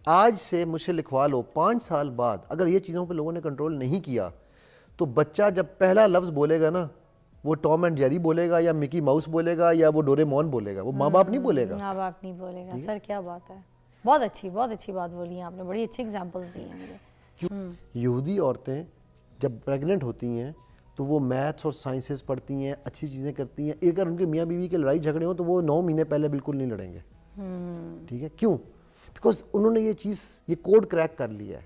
आज से मुझसे लिखवा लो, 5 साल बाद अगर ये चीज़ों पे लोगों ने कंट्रोल नहीं किया तो बच्चा जब पहला लफ्ज़ बोलेगा ना, वो टॉम एंड जेरी बोलेगा या मिकी माउस बोलेगा या वो डोरेमोन बोलेगा, वो माँ बाप नहीं बोलेगा। माँ बाप नहीं बोलेगा। सर क्या बात है, बहुत अच्छी बात बोली है आपने, बड़ी अच्छी एग्जांपल्स दी हैं मुझे। यहूदी औरतें जब प्रेग्नेंट होती हैं तो वो मैथ्स और साइंसेस पढ़ती हैं, अच्छी चीज़ें करती हैं। अगर उनके मियाँ बीवी के लड़ाई झगड़े हो तो वो 9 महीने पहले बिल्कुल नहीं लड़ेंगे। ठीक है, क्यों? बिकॉज उन्होंने ये चीज़, ये कोड क्रैक कर लिया है।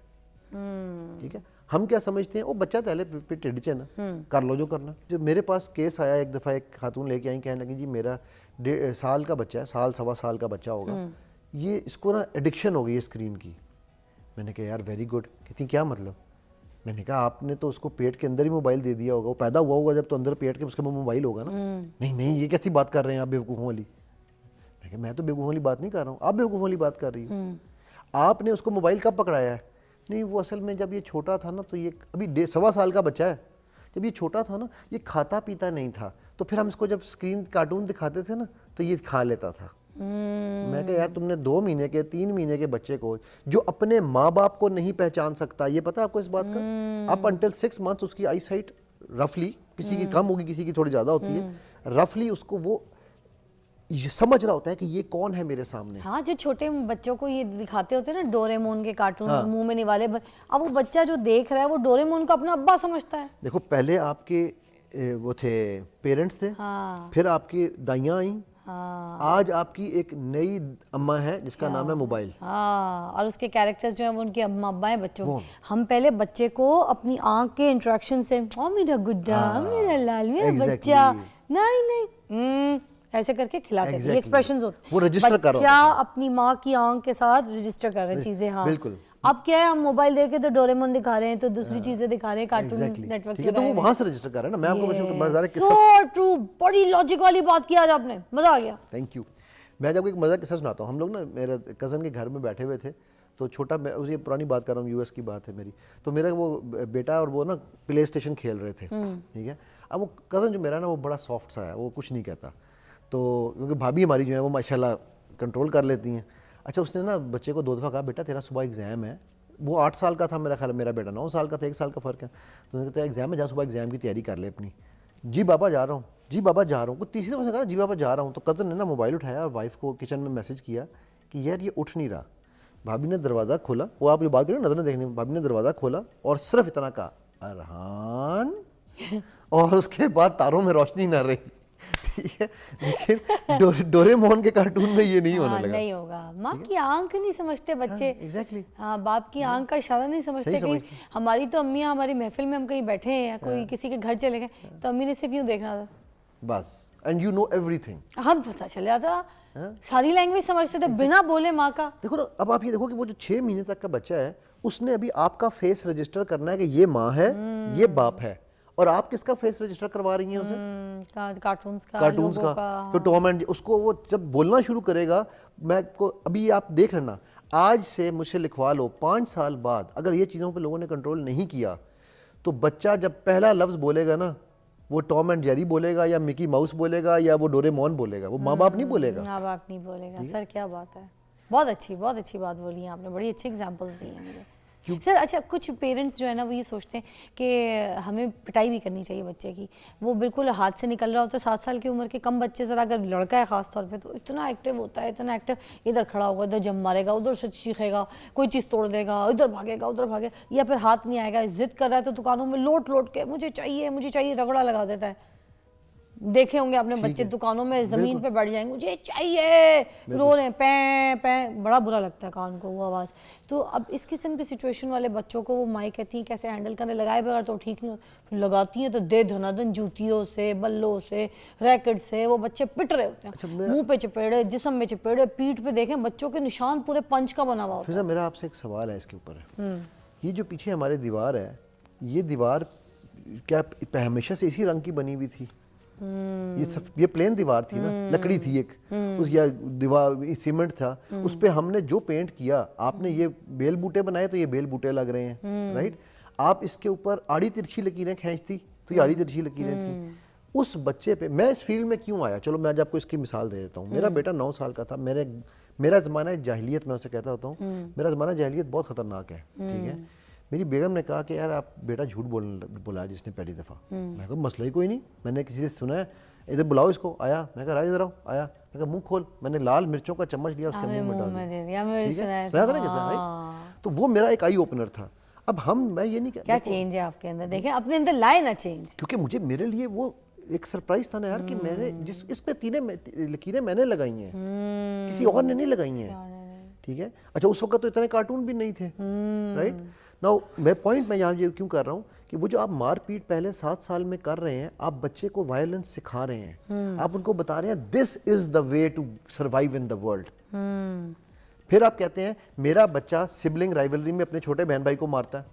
ठीक है, हम क्या समझते हैं, वो बच्चा पहले पे टेढ़ ना, कर लो जो करना। जब मेरे पास केस आया एक दफ़ा, एक खातून लेके आई, कहने लगी जी मेरा 1.5 साल का बच्चा है, सवा साल का बच्चा होगा, ये इसको ना एडिक्शन हो गई है स्क्रीन की। मैंने कहा यार वेरी गुड। कहती क्या मतलब? मैंने कहा आपने तो उसको पेट के अंदर ही मोबाइल दे दिया होगा, वो पैदा हुआ होगा जब तो अंदर पेट के उसके मोबाइल होगा ना। नहीं नहीं, ये कैसी बात कर रहे हैं आप बेवकूफ़ों वाली। मैं कहा मैं तो बेवकूफ़ों वाली बात नहीं कर रहा हूँ, आप बेवकूफ़ों वाली बात कर रही हो। आपने उसको मोबाइल कब पकड़ाया है? नहीं वो असल में जब ये छोटा था ना, तो ये अभी 1.25 साल का बच्चा है, जब ये छोटा था ना ये खाता पीता नहीं था, तो फिर हम इसको जब स्क्रीन कार्टून दिखाते थे ना तो ये खा लेता था। मैं कहा यार तुमने 2 महीने के 3 महीने के बच्चे को जो अपने माँ बाप को नहीं पहचान सकता, ये पता है आपको इस बात का? अप अंटिल 6 मंथ्स उसकी आई साइट रफली, किसी की कम होगी किसी की थोड़ी ज़्यादा होती है, रफली उसको वो ये समझ रहा होता है कि ये कौन है मेरे सामने। हाँ, जो छोटे बच्चों को ये दिखाते होते हैं ना डोरेमोन के कार्टून, हाँ। मुंह में निवाले, अब वो बच्चा जो देख रहा है वो डोरेमोन को अपना अब्बा समझता है। देखो पहले आपके वो थे पेरेंट्स थे, हाँ। फिर आपकी दाइयाँ आई, हाँ। आज आपकी एक नई अम्मा है जिसका नाम है मोबाइल, हाँ। और उसके कैरेक्टर्स जो है वो उनके अम्मा अब्बा हैं बच्चों। हम पहले बच्चे को अपनी आंख के इंटरेक्शन से, ओ मेरा गुड्डा, मेरा लाल, मेरा बच्चा, नहीं नहीं ऐसे करके खिलाते थे, एक्सप्रेशंस होते, वो रजिस्टर कर रहा बच्चा अपनी माँ की आंख के साथ रजिस्टर कर रहे हैं चीजें। हाँ बिल्कुल। अब क्या है, हम मोबाइल देके तो डोरेमोन दिखा रहे हैं, तो दूसरी चीजें दिखा रहे हैं, कार्टून नेटवर्क ठीक है, तो वो वहां से रजिस्टर कर रहे हैं ना। मैं आपको मजेदार किस्सा, सो ट्रू, बड़ी लॉजिक वाली बात की आज आपने, मजा आ गया। Thank you. मैं जब एक मजा किस्सा सुनाता हूँ। हम लोग ना मेरे कज़न के घर में बैठे हुए थे, तो छोटा, मैं उसी पुरानी बात कर रहा हूँ, यूएस की बात है मेरी, तो मेरा वो बेटा और वो ना प्ले स्टेशन खेल रहे थे। ठीक है, अब वो कज़न जो मेरा ना वो बड़ा सॉफ्ट सा है, वो कुछ नहीं कहता, तो क्योंकि भाभी हमारी जो है वो माशाल्लाह कंट्रोल कर लेती हैं। अच्छा, उसने ना बच्चे को 2 दफ़ा कहा बेटा तेरा सुबह एग्ज़ाम है। वो 8 साल का था मेरा ख्याल, मेरा बेटा 9 साल का था, 1 साल का फ़र्क है। तो उसने कहा एग्ज़ाम है, जा सुबह एग्ज़ाम की तैयारी कर ले अपनी। जी बाबा जा रहा हूँ, जी बाबा जा रहा हूँ। कुछ तीसरी दफ़ा कहा जी बाबा जा रहा हूँ, तो कज़न ने ना मोबाइल उठाया और वाइफ को किचन में मैसेज किया कि यार ये उठ नहीं रहा। भाभी ने दरवाज़ा खोला, वो आप जो बात करें नज़र देखने, भाभी ने दरवाज़ा खोला और सिर्फ इतना कहा अरहान और उसके बाद तारों में रोशनी न रही। ठीक है, लेकिन डोरेमोन के कार्टून में ये नहीं होने लगा। नहीं होगा, माँ की आंख नहीं समझते बच्चे। एग्जैक्टली। हाँ, बाप की आंख का इशारा नहीं समझते। कि हमारी तो अम्मियाँ, हमारी महफिल में हम कहीं बैठे हैं या कोई किसी के घर चले गए, तो अम्मी ने सिर्फ यूँ देखना था बस, एंड यू नो एवरीथिंग, हम पता चल जाता, सारी लैंग्वेज समझते थे बिना बोले माँ का। देखो ना, अब आप ये देखो कि वो जो 6 महीने तक का बच्चा है, उसने अभी आपका फेस रजिस्टर करना है कि ये माँ है, ये बाप है, और आप किसका फेस रजिस्टर करवा रही हैं उसे? कार्टून्स का। तो टॉम एंड उसको वो जब बोलना शुरू करेगा, मैं को अभी आप देख लेना, आज से मुझसे लिखवा लो, 5 साल बाद अगर ये चीज़ों पे लोगों ने कंट्रोल नहीं किया तो बच्चा जब पहला लफ्ज़ बोलेगा ना, वो टॉम एंड जेरी बोलेगा या मिकी माउस बोलेगा या वो डोरेमोन बोलेगा, वो माँ बाप नहीं बोलेगा। माँ बाप नहीं बोलेगा। सर क्या बात है, बहुत अच्छी बात बोली है आपने, बड़ी अच्छी एग्जांपल्स दी हैं मुझे। सर अच्छा, कुछ पेरेंट्स जो है ना वो ये सोचते हैं कि हमें पिटाई भी करनी चाहिए बच्चे की, वो बिल्कुल हाथ से निकल रहा होता है। 7 साल की उम्र के कम बच्चे, ज़रा अगर लड़का है ख़ास तौर पे, तो इतना एक्टिव होता है, इतना एक्टिव, इधर खड़ा होगा, इधर जम मारेगा, उधर से चीखेगा, कोई चीज़ तोड़ देगा, इधर भागेगा, उधर भागेगा, या फिर हाथ नहीं आएगा, जिद कर रहा है तो दुकानों में लोट के मुझे चाहिए रगड़ा लगा देता है। देखे होंगे आपने बच्चे दुकानों में जमीन पे बैठ जाएंगे, मुझे चाहिए, रो रहे हैं, पैं, बड़ा बुरा लगता है कान को वो आवाज़। तो अब इस किस्म की सिचुएशन वाले बच्चों को वो माई कहती हैं कैसे हैंडल करने, लगाए बगैर तो ठीक नहीं होता, फिर लगाती हैं तो दे धनाधन जूतियों से, बल्लों से, रैकेट से वो बच्चे पिट रहे होते हैं। अच्छा, मुंह पे चपेड़े, जिस्म में चपेड़े, पीठ पे देखें बच्चों के निशान पूरे पंच का बना हुआ होता है। मेरा आपसे एक सवाल है इसके ऊपर, ये जो पीछे हमारी दीवार है, ये दीवार क्या हमेशा से इसी रंग की बनी हुई थी? ये प्लेन दीवार थी ना, लकड़ी थी एक, उस या दीवार सीमेंट था, उस पे हमने जो पेंट किया, आपने ये बेल बूटे बनाए तो ये बेल बूटे लग रहे हैं, राइट? आप इसके ऊपर आड़ी तिरछी लकीरें खींचती तो ये आड़ी तिरछी लकीरें थी। उस बच्चे पे मैं इस फील्ड में क्यों आया, चलो मैं आज आपको इसकी मिसाल दे देता हूँ। मेरा बेटा 9 साल का था, मेरा ज़माना जाहिलियत, मैं उसे कहता होता हूँ, मेरा ज़माना जाहिलियत बहुत ख़तरनाक है, ठीक है। मेरी बेगम ने कहा कि यार आप बेटा झूठ बोला जिसने पहली दफ़ा। मैं कहा मसला ही कोई नहीं, मैंने किसी से सुना है, इधर बुलाओ इसको। आया, मैं कहा राज इधर आओ। आया, मैं कहा मुंह खोल। मैंने लाल मिर्चों का चम्मच लिया, उसके मुंह में डाल दिया, ठीक है। सुना था ना कैसे, राइट? तो वो मेरा एक आई ओपनर था। अब मैं ये नहीं कहता क्या चेंज है आपके अंदर, देखें अपने अंदर लाए ना चेंज, क्योंकि मेरे लिए वो एक सरप्राइज था ना यार, कि मैंने इस पे लकीरें मैंने लगाई हैं, किसी और ने नहीं लगाई हैं, ठीक है। अच्छा, उस वक्त तो इतने कार्टून भी नहीं थे, राइट नाउ। मैं यहाँ ये क्यों कर रहा हूँ कि वो जो आप मारपीट पहले 7 साल में कर रहे हैं, आप बच्चे को वायलेंस सिखा रहे हैं, आप उनको बता रहे हैं this is the way to survive in the world. फिर आप कहते हैं मेरा बच्चा सिबलिंग राइवलरी में अपने छोटे बहन भाई को मारता है।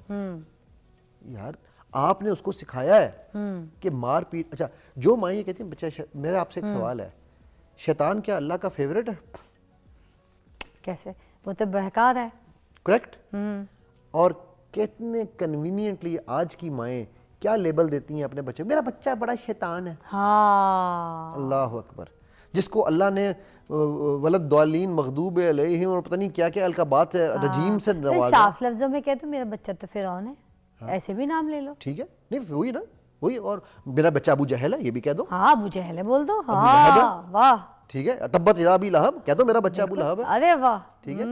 यार आपने उसको सिखाया है कि मारपीट। अच्छा, जो माँ ये कहती है बच्चा, मेरा आपसे एक सवाल है, शैतान क्या अल्लाह का फेवरेट है? कैसे? वो तो बहका रहा है, करेक्ट। और कितने कन्वीनियंटली आज की माएँ क्या लेबल देती हैं अपने बच्चे, मेरा बच्चा बड़ा शैतान है। हाँ, अल्लाह अकबर। जिसको अल्लाह ने वलद दालीन मगदूब अलैहिम और पता नहीं क्या क्या अलकाबात है रजीम से नवाजा। साफ लफ्जों में कहते मेरा बच्चा तो फिरौन है, ऐसे भी नाम ले लो, ठीक है। नहीं वही ना, वही। और मेरा बच्चा अबू जहल है, ये भी कह दो। हाँ अबू जहल है बोल दो, हाँ वाह, ठीक है। तब्बत यदा अबी लहब कह दो, मेरा बच्चा अबू लहब है। अरे वाह, ठीक है।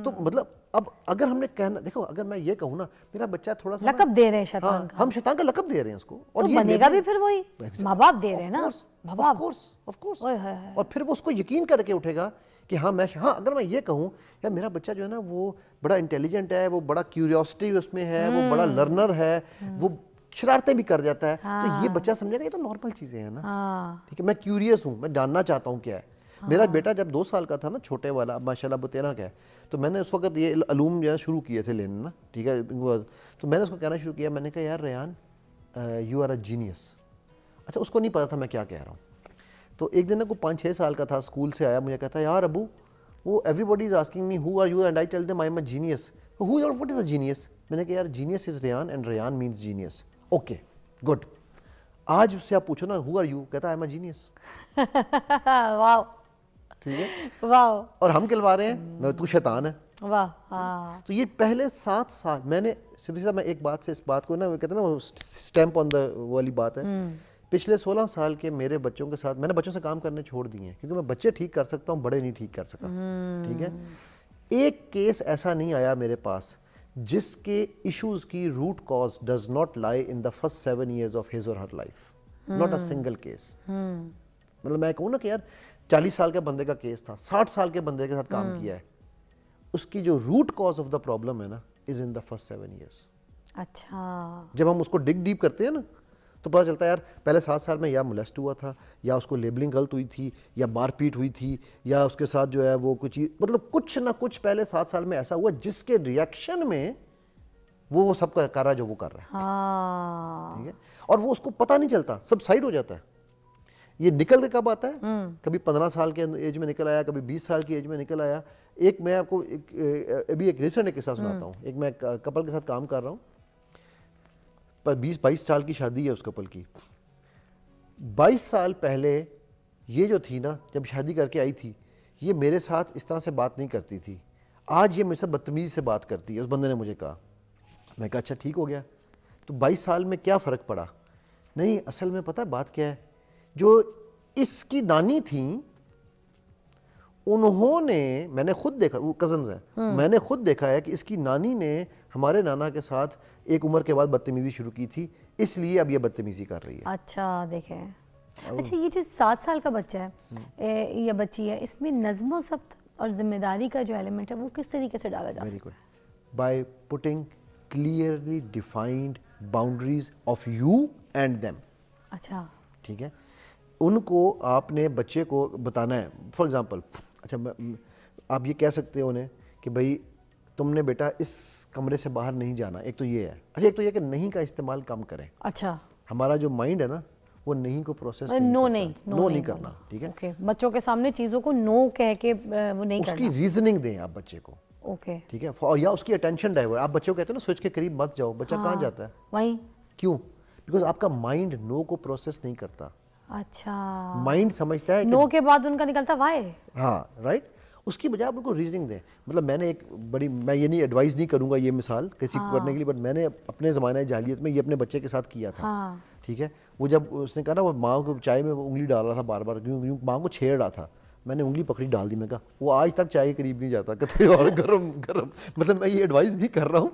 तो मतलब अब अगर हमने कहना, देखो अगर मैं ये कहूँ ना मेरा बच्चा थोड़ा सा लकब दे रहे हैं शैतान का, हम शैतान का लकब दे रहे हैं उसको, और तो ये बनेगा भी फिर वही, माँ बाप दे रहे हैं ना, माँ बाप, ऑफ कोर्स। और फिर वो उसको यकीन करके उठेगा कि हाँ मैं, हाँ अगर मैं ये कहूँ यार मेरा बच्चा जो है ना वो बड़ा इंटेलिजेंट है, वो बड़ा क्यूरियोसिटी उसमें है, वो बड़ा लर्नर है, वो शरारतें भी कर जाता है, तो ये बच्चा समझेगा ये तो नॉर्मल चीज़ें हैं ना, ठीक है। मैं क्यूरियस हूँ, मैं जानना चाहता हूँ क्या है। मेरा बेटा जब 2 साल का था ना, छोटे वाला, अब माशाल्लाह वो 13 का है, तो मैंने उस वक्त ये अलूम जो है शुरू किए थे लेने ना, ठीक है। तो मैंने उसको कहना शुरू किया, मैंने कहा यार Rehan you are a genius. अच्छा, उसको नहीं पता था मैं क्या कह रहा हूँ। तो एक दिन ना को 5-6 साल का था, स्कूल से आया, मुझे कहता है यार अबू वो everybody is asking me who are you and I tell them I am a genius. Who are what is a genius? मैंने कहा यार genius is Rehan and Rehan means genius. Okay good. आज उससे आप पूछो ना हु आर यू, कहता है आई एम अ जीनियस। वाह, ठीक है, वाह। और हम कहलवा रहे हैं तू शैतान है, वाह। हाँ, तो ये पहले 7 साल मैंने सिर्फ, मैं एक बात से इस बात को ना, वो कहते हैं ना वो स्टैम्प ऑन द वाली बात है, पिछले 16 साल के मेरे बच्चों के साथ मैंने बच्चों से काम करने छोड़ दिए हैं, क्योंकि मैं बच्चे ठीक कर सकता हूँ, बड़े नहीं ठीक कर सका, ठीक है। एक केस ऐसा नहीं आया मेरे पास जिसके इश्यूज की root cause does not lie in the first 7 years of his or her life, not a single case. मतलब मैं कहूँ ना कि यार 40 साल के बंदे का केस था, 60 साल के बंदे के साथ काम किया है, उसकी जो root cause of the problem है ना is in the first 7 years। अच्छा, जब हम उसको डिग डीप करते हैं ना तो पता चलता है यार पहले 7 साल में या मोलेस्ट हुआ था, या उसको लेबलिंग गलत हुई थी, या मारपीट हुई थी, या उसके साथ जो है वो कुछ, मतलब कुछ ना कुछ पहले 7 साल में ऐसा हुआ जिसके रिएक्शन में वो सब कर रहा है जो वो कर रहा है, हाँ, ठीक है। और वो उसको पता नहीं चलता, सब साइड हो जाता है। ये निकल के कब आता है? कभी 15 साल के एज में निकल आया, कभी 20 साल की एज में निकल आया। एक मैं आपको अभी एक रिसेंट एक किस्सा सुनाता हूँ। एक मैं कपल के साथ काम कर रहा हूँ, पर 20-22 साल की शादी है उस कपल की। 22 साल पहले ये जो थी ना, जब शादी करके आई थी, ये मेरे साथ इस तरह से बात नहीं करती थी, आज ये मुझसे बदतमीज़ी से बात करती है। उस बंदे ने मुझे कहा, मैं कहा अच्छा ठीक हो गया, तो 22 साल में क्या फ़र्क पड़ा? नहीं, असल में पता है बात क्या है, जो इसकी नानी थी उन्होंने, मैंने खुद देखा, वो कज़न्स हैं, मैंने खुद देखा है कि इसकी नानी ने हमारे नाना के साथ एक उम्र के बाद बदतमीज़ी शुरू की थी, इसलिए अब ये बदतमीज़ी कर रही है। अच्छा देखें। अच्छा, ये जो 7 साल का बच्चा है या बच्ची है, इसमें नज़्म व ज़ब्त और जिम्मेदारी का जो एलिमेंट है वो किस तरीके से डाला जा सकता है? By putting clearly defined boundaries of you and them. अच्छा, ठीक है, उनको आपने बच्चे को बताना है। फॉर एग्जांपल, अच्छा आप ये कह सकते हो उन्हें कि भाई तुमने बेटा इस कमरे से बाहर नहीं जाना, एक तो ये है। अच्छा, एक तो ये कि नहीं का इस्तेमाल कम करें। अच्छा, हमारा जो माइंड है ना वो नहीं को प्रोसेस नो नहीं करना, ठीक है। ओके, बच्चों के सामने चीज़ों को नो कह के वो नहीं करना, उसकी रीजनिंग दें आप बच्चे को, ओके, ठीक है। या उसकी अटेंशन डाइवर्ट, आप बच्चों को कहते हैं ना स्विच के करीब मत जाओ, बच्चा कहाँ जाता है? वहीं। क्यों? बिकॉज आपका माइंड नो को प्रोसेस नहीं करता। अच्छा, माइंड समझता है नो के बाद उनका निकलता वाई। हाँ, राइट। उसकी बजाय आप उनको रीजनिंग दें। मतलब मैंने एक बड़ी, मैं ये नहीं एडवाइस नहीं करूँगा ये मिसाल किसी को करने के लिए, बट मैंने अपने ज़माने जाहिलियत में ये अपने बच्चे के साथ किया था। हाँ। ठीक है, वो जब उसने कहा ना वो माँ को चाय में वो उंगली डाल रहा था बार बार, क्यों क्यों माँ को छेड़ रहा था, मैंने उंगली पकड़ी डाल दी। मैं कहा वो आज तक चाय के करीब नहीं जाता, कहते और गरम गरम। मतलब मैं ये एडवाइस नहीं कर रहा हूँ,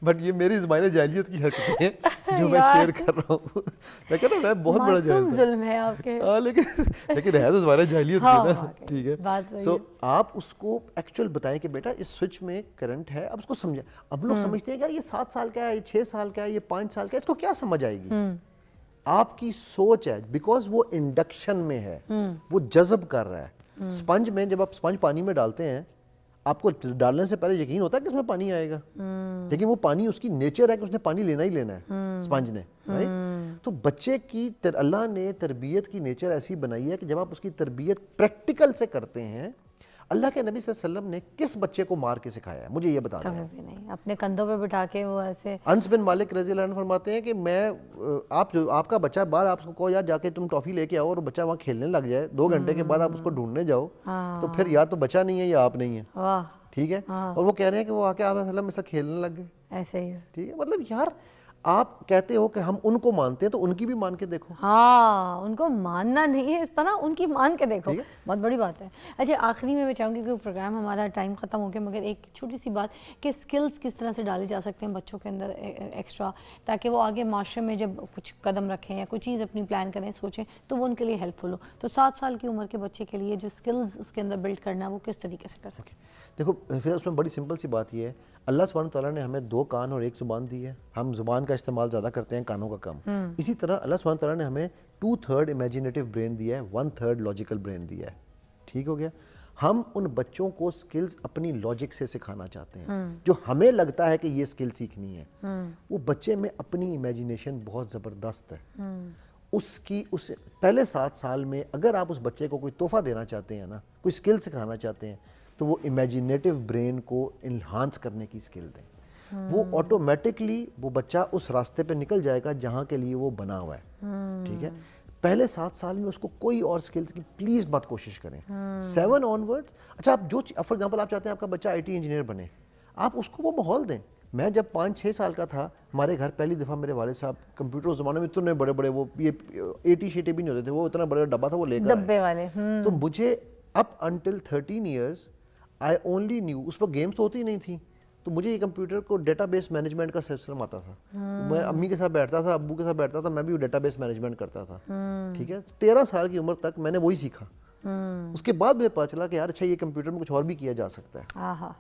बट ये मेरी ज़माने जाहिलियत की हरकतें हैं जो मैं शेयर कर रहा हूँ। मैं कह रहा हूँ मैं बहुत बड़ा मासूम जुल्म है आपके। हाँ, लेकिन है तो ज़माने जाहिलियत की हाँ, ना। ठीक है, सो आप उसको एक्चुअल बताएं कि बेटा इस स्विच में करंट है, अब उसको समझें। अब लोग समझते हैं कि यार ये 7 साल का है, ये 6 साल का है, ये 5 साल का है, इसको क्या समझ आएगी। आपकी सोच है, बिकॉज वो इंडक्शन में है, वो जज़ब कर रहा है। स्पंज में जब आप स्पंज पानी में डालते हैं, आपको डालने से पहले यकीन होता है कि इसमें पानी आएगा, लेकिन वो पानी उसकी नेचर है कि उसने पानी लेना ही लेना है, स्पंज ने, राइट। तो बच्चे की अल्लाह ने तरबियत की नेचर ऐसी बनाई है कि जब आप उसकी तरबियत प्रैक्टिकल से करते हैं, अल्लाह के नबी सल्लल्लाहु अलैहि वसल्लम ने किस बच्चे को मार के सिखाया है, मुझे ये बता दें। कभी भी नहीं, अपने कंधों पे बिठा के वो ऐसे। अनस बिन मालिक रज़ियल्लाहु अन्हु फरमाते हैं कि आपका बच्चा बाहर, आप उसको कहो यार जाके तुम टॉफ़ी लेके आओ, और बच्चा वहाँ खेलने लग जाए, 2 घंटे के बाद आप उसको ढूंढने जाओ, तो फिर या तो बच्चा नहीं है या आप नहीं है। वाह। ठीक है, और वो कह रहे हैं कि वो आके आप वसल्लम के साथ खेलने लग गए। ऐसे ही। ठीक है, मतलब यार आप कहते हो कि हम उनको मानते हैं, तो उनकी भी मान के देखो। हाँ, उनको मानना नहीं है इस तरह, उनकी मान के देखो, बहुत बड़ी बात है। अच्छा, आखिरी में मैं चाहूँगी कि प्रोग्राम हमारा टाइम ख़त्म हो गया, मगर एक छोटी सी बात कि स्किल्स किस तरह से डाले जा सकते हैं बच्चों के अंदर एक्स्ट्रा, ताकि वो आगे माशरे में जब कुछ कदम रखें या कोई चीज़ अपनी प्लान करें, सोचें, तो वो उनके लिए हेल्पफुल हो। तो 7 साल की उम्र के बच्चे के लिए जो स्किल्स उसके अंदर बिल्ड करना है, वो किस तरीके से कर सकें? देखो, फिर उसमें बड़ी सिंपल सी बात ये है, अल्लाह सुब्हानहू तआला ने हमें 2 कान और 1 ज़ुबान दी है, हम ज़ुबान का इस्तेमाल ज़्यादा करते हैं, कानों का कम। इसी तरह अल्लाह सुब्हानहू तआला ने हमें 2/3 इमेजिनेटिव ब्रेन दिया है, 1/3 लॉजिकल ब्रेन दिया है। ठीक हो गया। हम उन बच्चों को स्किल्स अपनी लॉजिक से सिखाना चाहते हैं, जो हमें लगता है कि ये स्किल सीखनी है। वो बच्चे में अपनी इमेजिनेशन बहुत ज़बरदस्त है। उस पहले 7 साल में अगर आप उस बच्चे को कोई तोहफा देना चाहते हैं ना, कोई स्किल सिखाना चाहते हैं, तो वो इमेजिनेटिव ब्रेन को इन्हांस करने की स्किल दें। वो ऑटोमेटिकली वो बच्चा उस रास्ते पे निकल जाएगा जहाँ के लिए वो बना हुआ है। ठीक है, पहले 7 साल में उसको कोई और स्किल्स की प्लीज़ मत कोशिश करें। 7 ऑनवर्ड्स, अच्छा आप जो फॉर एग्जांपल आप चाहते हैं आपका बच्चा IT इंजीनियर बने, आप उसको वो माहौल दें। मैं जब 5-6 साल का था, हमारे घर पहली दफ़ा मेरे वाले साहब कंप्यूटर उस ज़माने में इतने बड़े बड़े वो ये 80 शीटें भी नहीं होते थे, वो इतना बड़ा डब्बा था, वो लेकर डब्बे वाले। तो मुझे up until 13 years I only new, उस पर गेम्स तो होती ही नहीं थी, तो मुझे ये कंप्यूटर को डेटाबेस मैनेजमेंट का सिस्टम आता था। मैं अम्मी के साथ बैठता था, अब्बू के साथ बैठता था, मैं भी डेटाबेस मैनेजमेंट करता था। ठीक है, 13 साल की उम्र तक मैंने वही सीखा। उसके बाद मुझे पता चला कि यार अच्छा ये कंप्यूटर में कुछ और भी किया जा सकता है,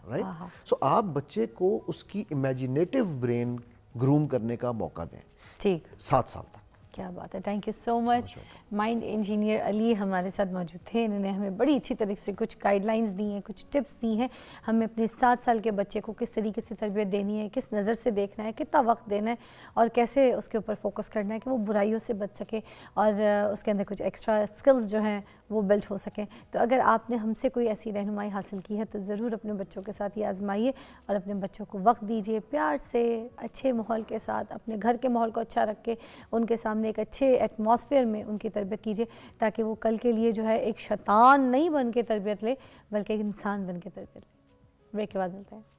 राइट। सो आप बच्चे को उसकी इमेजिनेटिव ब्रेन ग्रूम करने का मौका दें। ठीक, 7 साल तक। क्या बात है, thank you so much. Mind engineer Ali हमारे साथ मौजूद थे, इन्होंने हमें बड़ी अच्छी तरीके से कुछ गाइडलाइंस दी हैं, कुछ टिप्स दी हैं, हमें अपने 7 साल के बच्चे को किस तरीके से तरबियत देनी है, किस नज़र से देखना है, कितना वक्त देना है, और कैसे उसके ऊपर फोकस करना है कि वो बुराइयों से बच सके और उसके अंदर कुछ एक्स्ट्रा स्किल्स जो हैं वो बिल्ड हो सकें। तो अगर आपने हमसे कोई ऐसी रहनुमाई हासिल की है तो ज़रूर अपने बच्चों के साथ ये आजमाइए और अपने बच्चों को वक्त दीजिए, प्यार से, अच्छे माहौल के साथ, अपने घर के माहौल को अच्छा रख के उनके सामने एक अच्छे एटमॉस्फेयर में उनकी तरबियत कीजिए, ताकि वो कल के लिए जो है एक शैतान नहीं बन के तरबियत ले, बल्कि एक इंसान बन के तरबियत ले। ब्रेक के बाद मिलते हैं।